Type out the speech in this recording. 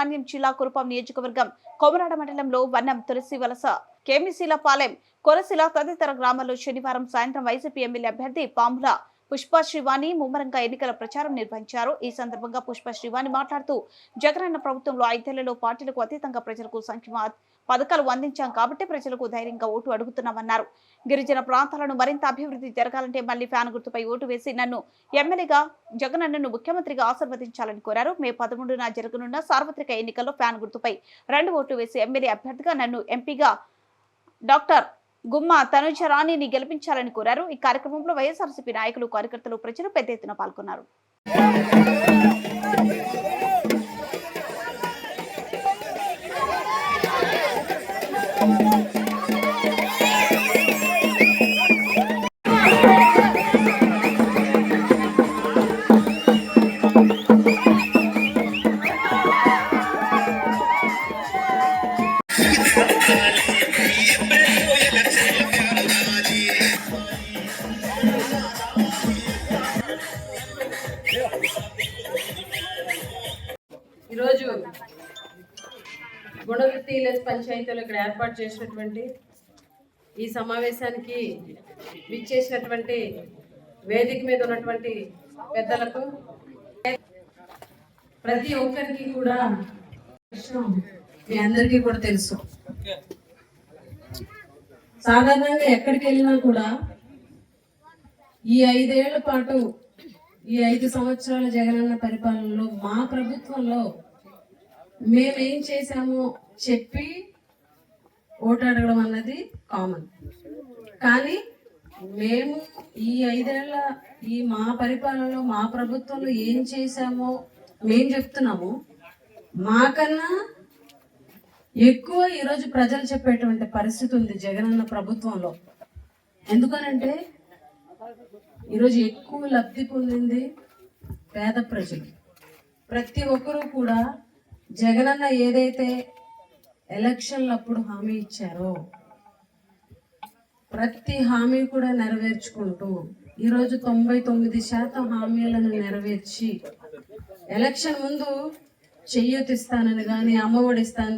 మన్యం జిల్లా కురుపాం నియోజకవర్గం కొమరాడ మండలంలో వన్నం తులసి వలస కేమిశీల పాలెం కొరసిల తదితర గ్రామాల్లో శనివారం సాయంత్రం వైసీపీ ఎమ్మెల్యే అభ్యర్థి పాముల పుష్ప శ్రీవాణి ముమ్మరంగా ఎన్నికల ప్రచారం నిర్వహించారు. ఈ సందర్భంగా పుష్ప శ్రీవాణి మాట్లాడుతూ జగనన్న ప్రభుత్వంలో 5 ఏళ్లలో పార్టీలకు అతీతంగా ప్రజలకు సంక్షేమ పథకాలు అందించాం కాబట్టి ప్రజలకు ధైర్యంగా ఓటు అడుగుతున్నామన్నారు. గిరిజన ప్రాంతాలను మరింత అభివృద్ధి జరగాలంటే మళ్లీ ఫ్యాన్ గుర్తుపై ఓటు వేసి నన్ను ఎమ్మెల్యేగా జగనన్నను ముఖ్యమంత్రిగా ఆశీర్వదించాలని కోరారు. మే 13న జరగనున్న సార్వత్రిక ఎన్నికల్లో ఫ్యాన్ గుర్తుపై 2 ఓట్లు వేసి ఎమ్మెల్యే అభ్యర్థిగా నన్ను ఎంపీగా డాక్టర్ గుమ్మ తనుజరాణిని గెలిపించాలని కోరారు. ఈ కార్యక్రమంలో వైఎస్ఆర్సీపీ నాయకులు, కార్యకర్తలు, ప్రజలు పెద్ద ఎత్తున పాల్గొన్నారు. ఈరోజు గుణవృత్తి పంచాయతీలో ఇక్కడ ఏర్పాటు చేసినటువంటి ఈ సమావేశానికి విచ్చేసినటువంటి వేదిక మీద ఉన్నటువంటి పెద్దలకు, ప్రతి ఒక్కరికి కూడా మీ అందరికీ కూడా తెలుసు. సాధారణంగా ఎక్కడికి వెళ్ళినా కూడా ఈ 5 ఏళ్ల పాటు, ఈ 5 సంవత్సరాల జగనన్న పరిపాలనలో మా ప్రభుత్వంలో మేమేం చేశామో చెప్పి ఓటు అడగడం అన్నది కామన్. కానీ మేము ఈ 5 ఏళ్ల మా పరిపాలనలో, మా ప్రభుత్వంలో ఏం చేశామో మేము చెప్తున్నాము. మాకన్నా ఎక్కువ ఈరోజు ప్రజలు చెప్పేటువంటి పరిస్థితి ఉంది జగనన్న ప్రభుత్వంలో. ఎందుకనంటే ఈరోజు ఎక్కువ లబ్ధి పొందింది పేద ప్రజలు. ప్రతి ఒక్కరూ కూడా జగనన్న ఏదైతే ఎలక్షన్లప్పుడు హామీ ఇచ్చారో ప్రతి హామీ కూడా నెరవేర్చుకుంటూ ఈరోజు 99% హామీలను నెరవేర్చి, ఎలక్షన్ ముందు చెయ్యూతిస్తానని కానీ, అమ్మఒడి ఇస్తాను